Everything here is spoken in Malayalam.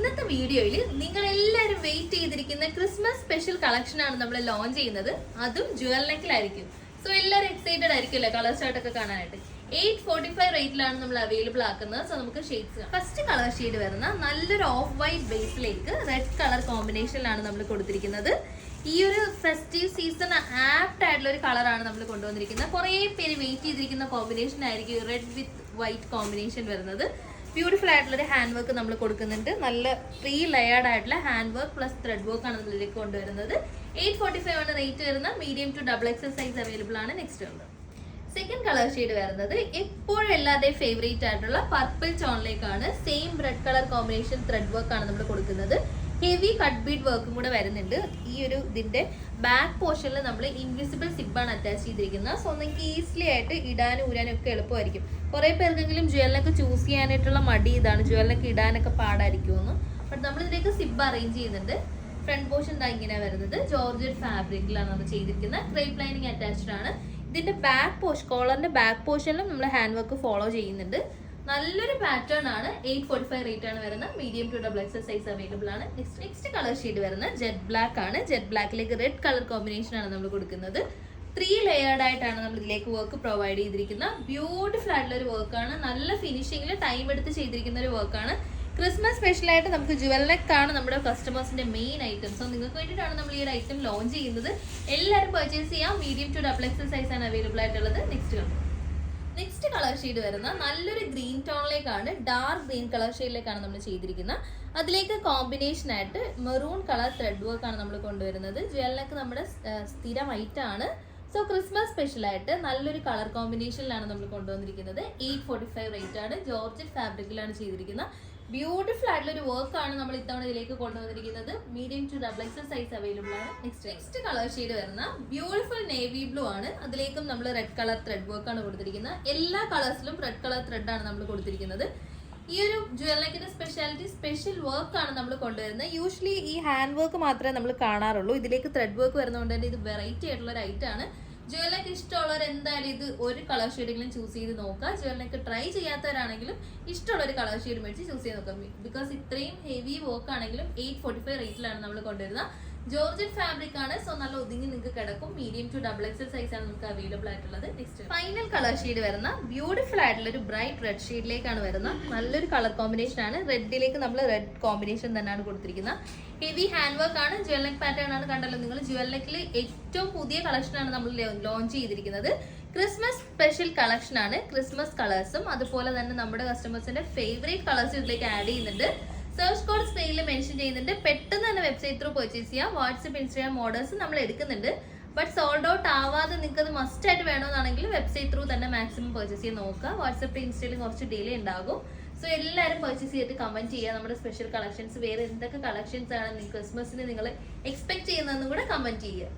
ഇന്നത്തെ വീഡിയോയിൽ നിങ്ങൾ എല്ലാവരും വെയിറ്റ് ചെയ്തിരിക്കുന്ന ക്രിസ്മസ് സ്പെഷ്യൽ കളക്ഷൻ ആണ് നമ്മൾ ലോഞ്ച് ചെയ്യുന്നത്. അതും ജുവൽ നെക്കിലായിരിക്കും. സോ എല്ലാവരും എക്സൈറ്റഡ് ആയിരിക്കുമല്ലേ കളർ ചാർട്ട് ഒക്കെ കാണാനായിട്ട്. 845 റേറ്റിലാണ് നമ്മൾ അവൈലബിൾ ആക്കുന്നത്. സോ നമുക്ക് ഷെയ്ഡ്സ് ഫസ്റ്റ് കളർ ഷെയ്ഡ് വരുന്ന നല്ലൊരു ഓഫ് വൈറ്റ് ബേസിലേക്ക് റെഡ് കളർ കോമ്പിനേഷനിലാണ് നമ്മൾ കൊടുത്തിരിക്കുന്നത്. ഈ ഒരു ഫെസ്റ്റീവ് സീസൺ ആപ്റ്റ് ആയിട്ടുള്ള ഒരു കളറാണ് നമ്മൾ കൊണ്ടുവന്നിരിക്കുന്നത്. കുറേ പേര് വെയിറ്റ് ചെയ്തിരിക്കുന്ന കോമ്പിനേഷൻ ആയിരിക്കും റെഡ് വിത്ത് വൈറ്റ് കോമ്പിനേഷൻ വരുന്നത്. ബ്യൂട്ടിഫുൾ ആയിട്ടുള്ളൊരു ഹാൻഡ് വർക്ക് നമ്മൾ കൊടുക്കുന്നുണ്ട്. നല്ല 3 ലെയർഡ് ആയിട്ടുള്ള hand work plus thread work ആണ് നമ്മളിലേക്ക് കൊണ്ടുവരുന്നത്. 845 ആണ് റേറ്റ് വരുന്ന. Medium to XXL size available ആണ്. നെക്സ്റ്റ് ഉള്ളത് സെക്കൻഡ് കളർ ഷെയ്ഡ് വരുന്നത് എപ്പോഴും എല്ലാവരുടെയും ഫേവറേറ്റ് ആയിട്ടുള്ള പർപ്പിൾ ടോണിലേക്കാണ്. Same red colour combination thread work ആണ് നമ്മൾ കൊടുക്കുന്നത്. ഹെവി കട്ട് ബീഡ് വർക്കും കൂടെ വരുന്നുണ്ട്. ഈ ഒരു ഇതിന്റെ ബാക്ക് പോർഷനിൽ നമ്മൾ ഇൻവിസിബിൾ സിബാണ് അറ്റാച്ച് ചെയ്തിരിക്കുന്നത്. സോ നിങ്ങൾക്ക് ഈസിലി ആയിട്ട് ഇടാനും ഊരാനും ഒക്കെ എളുപ്പമായിരിക്കും. കുറെ പേർക്കെങ്കിലും ജ്വല്ലൊക്കെ ചൂസ് ചെയ്യാനായിട്ടുള്ള മടി ഇതാണ്, ജ്വല്ലൊക്കെ ഇടാനൊക്കെ പാടായിരിക്കുമെന്ന്. ബട്ട് നമ്മൾ ഇതിലേക്ക് സിബ് അറേഞ്ച് ചെയ്യുന്നുണ്ട്. ഫ്രണ്ട് പോർഷൻ ഇങ്ങനെ വരുന്നത് ജോർജറ്റ് ഫാബ്രിക്കിലാണ് നമ്മൾ ചെയ്തിരിക്കുന്നത്. ക്രേപ്പ് ലൈനിങ് അറ്റാച്ച്ഡ് ആണ്. ഇതിന്റെ ബാക്ക് പോർഷൻ, കോളറിന്റെ ബാക്ക് പോർഷനിലും നമ്മൾ ഹാൻഡ് വർക്ക് ഫോളോ ചെയ്യുന്നുണ്ട്. നല്ലൊരു പാറ്റേൺ ആണ്. 845 റേറ്റ് ആണ് വരുന്നത്. Medium to XXL size available ആണ്. നെക്സ്റ്റ് കളർ ഷെയ്ഡ് വരുന്നത് ജെറ്റ് ബ്ലാക്ക് ആണ്. ജെറ്റ് ബ്ലാക്കിലേക്ക് റെഡ് കളർ കോമ്പിനേഷൻ ആണ് നമ്മൾ കൊടുക്കുന്നത്. 3 ലെയർഡ് ആയിട്ടാണ് നമ്മൾ ഇതിലേക്ക് വർക്ക് പ്രൊവൈഡ് ചെയ്തിരിക്കുന്നത്. ബ്യൂട്ടിഫുൾ ആയിട്ടുള്ള ഒരു വർക്കാണ്. നല്ല ഫിനിഷിംഗിൽ ടൈം എടുത്ത് ചെയ്തിരിക്കുന്ന ഒരു വർക്കാണ്. ക്രിസ്മസ് സ്പെഷ്യൽ ആയിട്ട് നമുക്ക് ജുവൽ നെക്കാണ് നമ്മുടെ കസ്റ്റമേഴ്സിന്റെ മെയിൻ ഐറ്റം. സോ നിങ്ങൾക്ക് വേണ്ടിയിട്ടാണ് നമ്മൾ ഈ ഒരു ഐറ്റം ലോഞ്ച് ചെയ്യുന്നത്. എല്ലാവരും പർച്ചേസ് ചെയ്യാം. മീഡിയം ടു XXL സൈസ് ആണ് അവൈലബിൾ ആയിട്ടുള്ളത്. നെക്സ്റ്റ് കളർ ഷെയ്ഡ് വരുന്ന നല്ലൊരു ഗ്രീൻ ടോണിലേക്കാണ്. ഡാർക്ക് ഗ്രീൻ കളർ ഷെയ്ഡിലേക്കാണ് നമ്മൾ ചെയ്തിരിക്കുന്നത്. അതിലേക്ക് കോമ്പിനേഷൻ ആയിട്ട് മെറൂൺ കളർ ത്രെഡ് വർക്ക് ആണ് നമ്മൾ കൊണ്ടുവരുന്നത്. ജ്വല്ലൊക്കെ നമ്മുടെ സ്ഥിരം ഐറ്റം ആണ്. സോ ക്രിസ്മസ് സ്പെഷ്യൽ ആയിട്ട് നല്ലൊരു കളർ കോമ്പിനേഷനിലാണ് നമ്മൾ കൊണ്ടുവന്നിരിക്കുന്നത്. 845 റേറ്റ് ആണ്. ജോർജറ്റ് ഫാബ്രിക്കിലാണ് ചെയ്തിരിക്കുന്നത്. ബ്യൂട്ടിഫുൾ ആയിട്ടുള്ള ഒരു വർക്ക് ആണ് നമ്മൾ ഇത്തവണ ഇതിലേക്ക് കൊണ്ടുവന്നിരിക്കുന്നത്. Medium to XXL size available ആണ്. നെക്സ്റ്റ് കളർ ഷെയ്ഡ് വരുന്ന ബ്യൂട്ടിഫുൾ നേവി ബ്ലൂ ആണ്. അതിലേക്കും നമ്മൾ റെഡ് കളർ ത്രെഡ് വർക്ക് ആണ് കൊടുത്തിരിക്കുന്നത്. എല്ലാ കളേഴ്സിലും റെഡ് കളർ ത്രെഡ് ആണ് നമ്മൾ കൊടുത്തിരിക്കുന്നത്. ഈ ഒരു ജ്വൽ നെക്കിന്റെ സ്പെഷ്യാലിറ്റി സ്പെഷ്യൽ വർക്ക് ആണ് നമ്മൾ കൊണ്ടുവരുന്നത്. യൂഷ്വലി ഈ ഹാൻഡ് വർക്ക് മാത്രമേ നമ്മൾ കാണാറുള്ളൂ. ഇതിലേക്ക് ത്രെഡ് വർക്ക് വരുന്നതുകൊണ്ട് തന്നെ ഇത് വെറൈറ്റി ആയിട്ടുള്ള ഒരു ഐറ്റം ആണ്. ജ്വല്ലൊക്കെ ഇഷ്ടമുള്ളവർ എന്തായാലും ഇത് ഒരു കളർ ഷെയ്ഡെങ്കിലും ചൂസ് ചെയ്ത് നോക്കുക. ജ്വല്ലൊക്കെ ട്രൈ ചെയ്യാത്തവരാണെങ്കിലും ഇഷ്ടമുള്ള ഒരു കളർ ഷെയ്ഡ് മേടിച്ച് ചൂസ് ചെയ്ത് നോക്കാം. ബിക്കോസ് ഇത്രയും ഹെവി വർക്ക് ആണെങ്കിലും 845 റേറ്റിലാണ് നമ്മൾ കൊണ്ടുവരുന്നത്. ജോർജറ്റ് ഫാബ്രിക് ആണ്. സോ നല്ല ഒതുങ്ങി നിങ്ങൾക്ക് കിടക്കും. മീഡിയം ടു XXL സൈസ് ആണ് നമുക്ക് അവൈലബിൾ ആയിട്ടുള്ളത്. നെക്സ്റ്റ് ഫൈനൽ കളർ ഷെയ്ഡ് വരുന്ന ബ്യൂട്ടിഫുൾ ആയിട്ടുള്ള ഒരു ബ്രൈറ്റ് റെഡ് ഷെയ്ഡിലേക്കാണ് വരുന്നത്. നല്ലൊരു കളർ കോമ്പിനേഷൻ ആണ്. റെഡിലേക്ക് നമ്മൾ റെഡ് കോമ്പിനേഷൻ തന്നെയാണ് കൊടുത്തിരിക്കുന്നത്. ഹെവി ഹാൻഡ് വർക്ക് ആണ്. ജ്വൽ നെക്ക് പാറ്റേൺ ആണ്. കണ്ടല്ലോ നിങ്ങൾ. ജ്വൽ നെക്കിൽ ഏറ്റവും പുതിയ കളക്ഷൻ ആണ് നമ്മൾ ലോഞ്ച് ചെയ്തിരിക്കുന്നത്. ക്രിസ്മസ് സ്പെഷ്യൽ കളക്ഷൻ ആണ്. ക്രിസ്മസ് കളേഴ്സും അതുപോലെ തന്നെ നമ്മുടെ കസ്റ്റമേഴ്സിന്റെ ഫേവറേറ്റ് കളേഴ്സും ഇതിലേക്ക് ആഡ് ചെയ്യുന്നുണ്ട്. സെർച്ച് കോഡ് സ്ക്രീനിൽ മെൻഷൻ ചെയ്യുന്നുണ്ട്. പെട്ടെന്ന് തന്നെ വെബ്സൈറ്റ് ത്രൂ പർച്ചേസ് ചെയ്യാം. വാട്സ്ആപ്പ്, ഇൻസ്റ്റാഗ്രാം ഓർഡേഴ്സ് നമ്മൾ എടുക്കുന്നുണ്ട്. ബട്ട് സോൾഡ് ഔട്ട് ആവാതെ നിങ്ങൾക്ക് അത് മസ്റ്റ് ആയിട്ട് വേണമെന്നാണെങ്കിൽ വെബ്സൈറ്റ് ത്രൂ തന്നെ മാക്സിമം പർച്ചേസ് ചെയ്യാൻ നോക്കുക. വാട്സ്ആപ്പ്, ഇൻസ്റ്റയിലും കുറച്ച് ഡിലേ ഉണ്ടാകും. സോ എല്ലാവരും പർച്ചേസ് ചെയ്തിട്ട് കമന്റ് ചെയ്യുക. നമ്മുടെ സ്പെഷ്യൽ കളക്ഷൻസ് വേറെ എന്തൊക്കെ കളക്ഷൻസ് ആണ് ക്രിസ്മസിന് നിങ്ങൾ എക്സ്പെക്ട് ചെയ്യുന്നതെന്നും കൂടെ കമന്റ് ചെയ്യുക.